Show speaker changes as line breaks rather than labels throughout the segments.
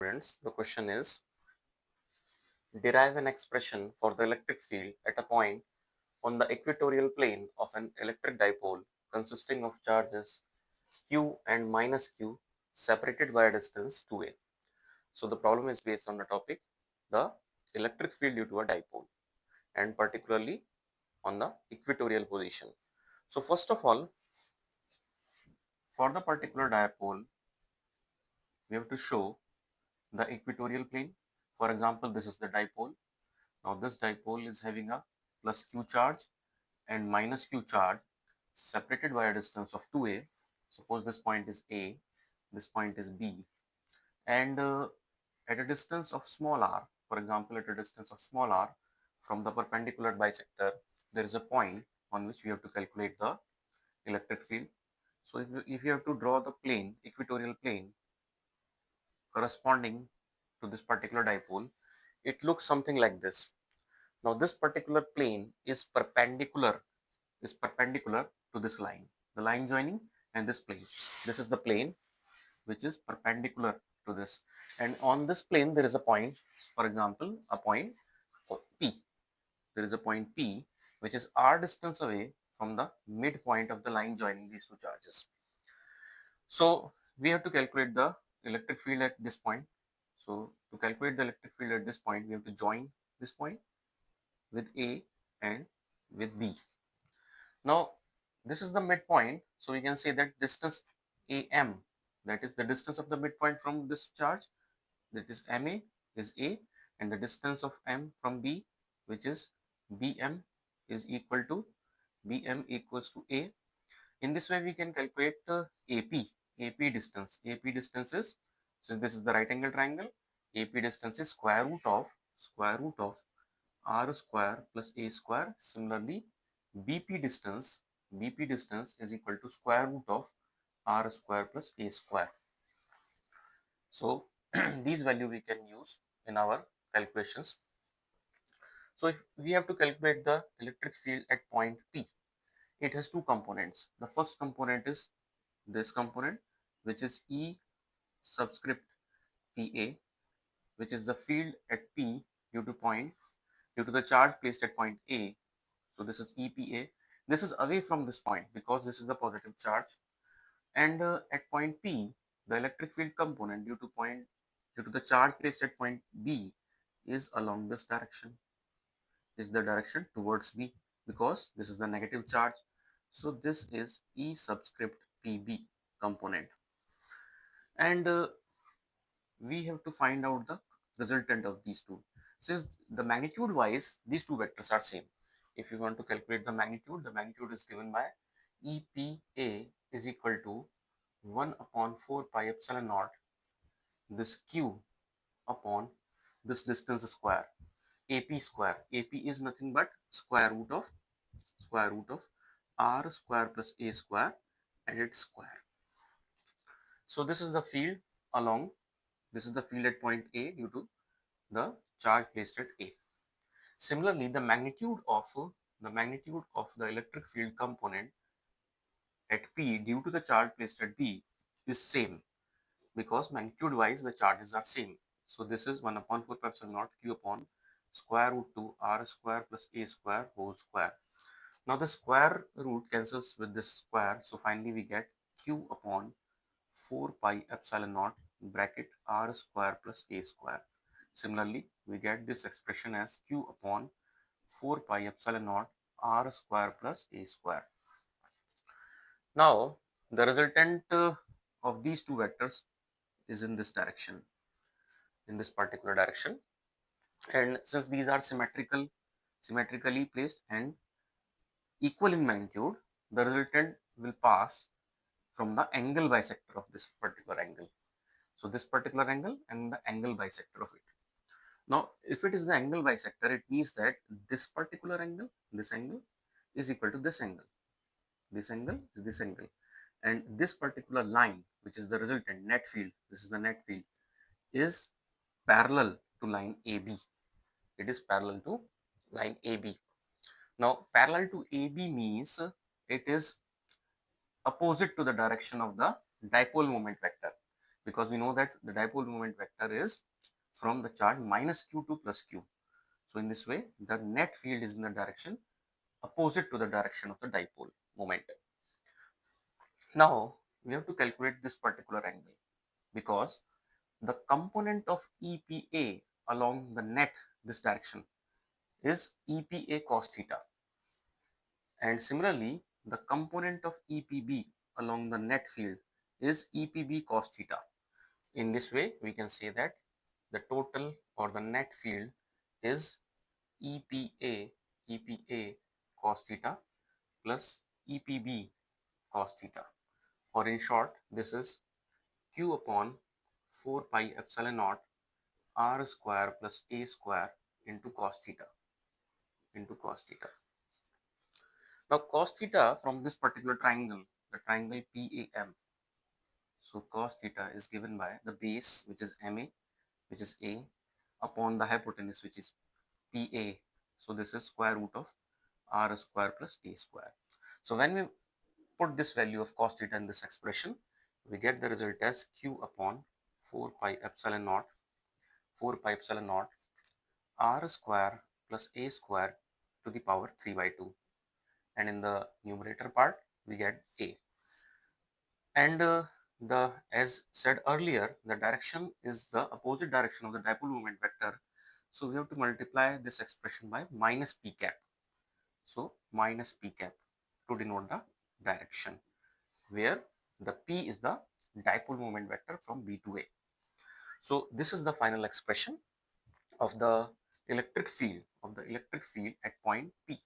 Students, the question is derive an expression for the electric field at a point on the equatorial plane of an electric dipole consisting of charges q and minus q separated by a distance 2a. So the problem is based on the topic the electric field due to a dipole and particularly on the equatorial position. So first of all, for the particular dipole, we have to show the equatorial plane. For example, this is the dipole. Now this dipole is having a plus q charge and minus q charge separated by a distance of 2a. Suppose this point is A, this point is B, and at a distance of small r, for example, at a distance of small r from the perpendicular bisector, there is a point on which we have to calculate the electric field. So if you have to draw the plane, equatorial plane corresponding to this particular dipole, it looks something like this. Now this particular plane is perpendicular to this line, the line joining and this plane. This is the plane which is perpendicular to this, and on this plane there is a point, for example, a point P. There is a point P which is r distance away from the midpoint of the line joining these two charges. So we have to calculate the electric field at this point. So to calculate the electric field at this point, we have to join this point with A and with B. Now this is the midpoint, so we can say that distance AM, that is the distance of the midpoint from this charge, that is MA is A, and the distance of M from B, which is BM, is equal to BM equals to A. In this way we can calculate AP distance. AP distance is, since this is the right angle triangle, AP distance is square root of r square plus a square. Similarly, BP distance is equal to square root of r square plus a square. So these value we can use in our calculations. So if we have to calculate the electric field at point P, it has two components. The first component is this component, which is E subscript PA, which is the field at P due to the charge placed at point A. So this is EPA. This is away from this point because this is a positive charge, and at point P, the electric field component due to the charge placed at point B is along this direction, is the direction towards B, because this is the negative charge. So this is E subscript PB component, and we have to find out the resultant of these two. Since the magnitude wise these two vectors are same, if you want to calculate the magnitude is given by EPA is equal to 1 upon 4 pi epsilon naught this q upon this distance square, AP square. AP is nothing but square root of r square plus a square and its square. So this is the field along, this is the field at point A due to the charge placed at A. Similarly, the magnitude of the electric field component at P due to the charge placed at B is same, because magnitude wise the charges are same. So this is 1 upon 4 pi epsilon naught q upon square root 2 r square plus a square whole square. Now the square root cancels with this square, so finally we get q upon 4 pi epsilon naught bracket r square plus a square. Similarly, we get this expression as q upon 4 pi epsilon naught r square plus a square. Now the resultant of these two vectors is in this direction, in this particular direction, and since these are symmetrically placed and equal in magnitude, the resultant will pass from the angle bisector of this particular angle. So this particular angle and the angle bisector of it. Now if it is the angle bisector, it means that this particular angle, this angle is equal to this angle, this angle is this angle, and this particular line, which is the resultant net field, this is the net field, is parallel to line AB. It is parallel to line AB. Now parallel to AB means it is opposite to the direction of the dipole moment vector. because we know that the dipole moment vector is from the charge minus q to plus q. So in this way, the net field is in the direction opposite to the direction of the dipole moment. Now we have to calculate this particular angle, because the component of EPA along the net this direction is EPA cos theta, and similarly the component of EPB along the net field is EPB cos theta. In this way we can say that the total or the net field is EPA cos theta plus EPB cos theta, or in short this is q upon 4 pi epsilon naught r square plus a square into cos theta. Now cos theta from this particular triangle, the triangle PAM, so cos theta is given by the base, which is MA, which is A, upon the hypotenuse, which is PA. So this is square root of r square plus a square. So when we put this value of cos theta in this expression, we get the result as q upon 4 pi epsilon naught r square plus a square to the power 3 by 2, and in the numerator part we get a. And the as said earlier, the direction is the opposite direction of the dipole moment vector, so we have to multiply this expression by minus p cap. So minus p cap to denote the direction, where the p is the dipole moment vector from B to A. So this is the final expression of the electric field at point P,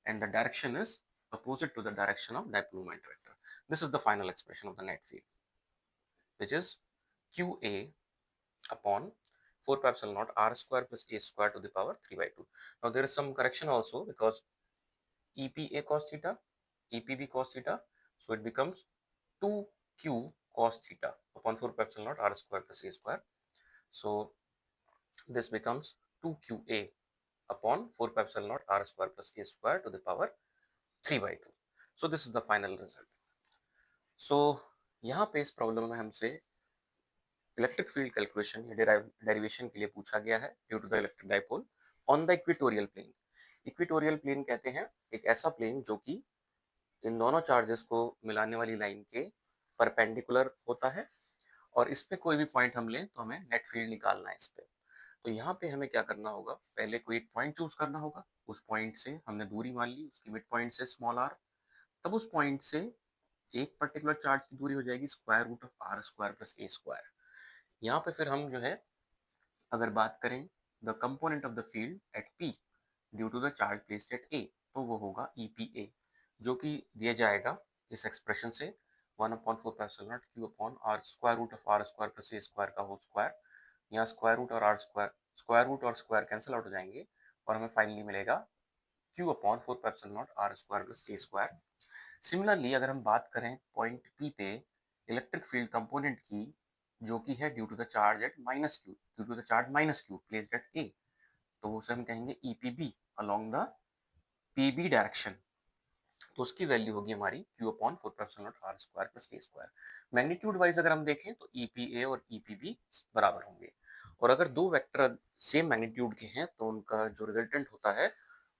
and the direction is opposite to the direction of dipole moment vector. This is the final expression of the net field, which is QA upon 4 pi epsilon naught r square plus a square to the power 3 by 2. Now there is some correction also, because EPA cos theta, EPB cos theta, so it becomes 2q cos theta upon 4 pi epsilon naught r square plus a square. So this becomes 2qa upon 4 pi epsilon naught r square plus a square to the power 3 by 2. So this is the final result. So यहाँ पे इस problem में हमसे electric field calculation या derivation के लिए पूछा गया है due to the electric dipole on the equatorial plane. Equatorial plane कहते हैं एक ऐसा प्लेन जो कि इन दोनों चार्जेस को मिलाने वाली लाइन के परपेंडिकुलर होता है, और इस पे कोई भी पॉइंट हम लें तो हमें नेट फील्ड निकालना है इस पे. तो यहाँ पे हमें क्या करना होगा, पहले कोई एक पॉइंट चूज करना होगा, उस पॉइंट से हमने दूरी मान ली, उसकी मिड पॉइंट से स्मॉल आर, तब उस पॉइंट से एक पर्टिकुलर चार्ज की दूरी हो जाएगी square root of r square plus a square. यहाँ पे फिर हम जो है अगर बात करें the component of the field at P due to the charge placed at A, तो वो होगा ईपीए, जो कि दिया जाएगा इस एक्सप्रेशन से 1 upon 4 pi epsilon naught q upon r square root of r square plus a square का होल स्क्वायर. यहाँ स्क्वायर रूट और स्क्वायर कैंसिल आउट हो जाएंगे, और हमें फाइनली मिलेगा q upon 4 pi epsilon naught r square plus a square. Similarly अगर हम बात करें पॉइंट P पे इलेक्ट्रिक फील्ड कंपोनेंट की, जो कि है due to the charge at minus q placed at A, तो उसे हम कहेंगे EPB along the PB direction. तो उसकी वैल्यू होगी हमारी q upon 4 pi epsilon naught r square plus a square. Magnitude wise अगर हम देखें तो EPA और EPB बराबर होंगे, और अगर दो वेक्टर सेम मैग्नीट्यूड के हैं तो उनका जो रिजल्टेंट होता है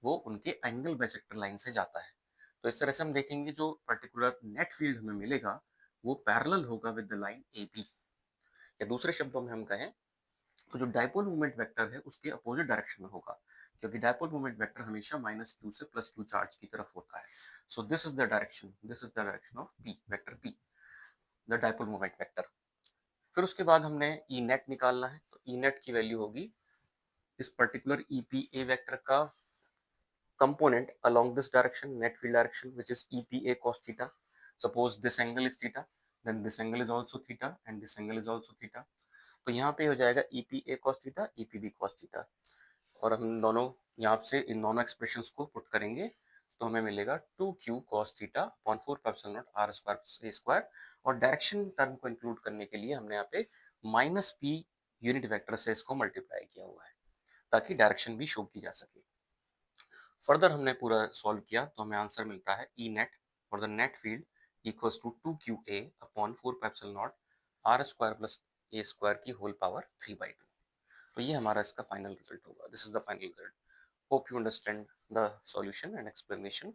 वो उनके एंगल बाइसेक्टर लाइन से जाता है. तो इस तरह से हम देखेंगे जो पर्टिकुलर नेट फील्ड हमें मिलेगा वो पैरेलल होगा विद द लाइन AB, या दूसरे शब्दों में हम कहें तो जो डाइपोल मोमेंट वेक्टर है उसके अपोजिट डायरेक्शन में होगा, क्योंकि डाइपोल मोमेंट वेक्टर हमेशा माइनस क्यू से प्लस क्यू चार्ज की तरफ होता है. So this is the direction of P, vector P, the dipole moment vector. फिर उसके बाद हमने ई नेट निकालना है, तो ई नेट की वैल्यू होगी इस पर्टिकुलर ईपीए वेक्टर का component along this direction, net field direction, which is EPA cos theta. Suppose this angle is theta, then this angle is also theta, and this angle is also theta. तो यहाँ पे हो जाएगा EPA cos theta, EPB cos theta, और हम दोनों यहाँ से इन दोनों एक्सप्रेशंस को पुट करेंगे तो हमें मिलेगा 2q cos theta upon 4 pi epsilon naught r square plus a square, और डायरेक्शन टर्म को इंक्लूड करने के लिए हमने यहाँ पे माइनस p यूनिट वेक्टर से इसको मल्टीप्लाई किया हुआ है ताकि डायरेक्शन भी शो की जा सके. फर्दर हमने पूरा सॉल्व किया तो हमें आंसर मिलता है E net for the net field equals to 2qa upon 4 pi epsilon naught r square plus a square की होल पावर 3/2। तो ये हमारा इसका फाइनल रिजल्ट होगा। This is the final result. Hope you understand the solution and explanation.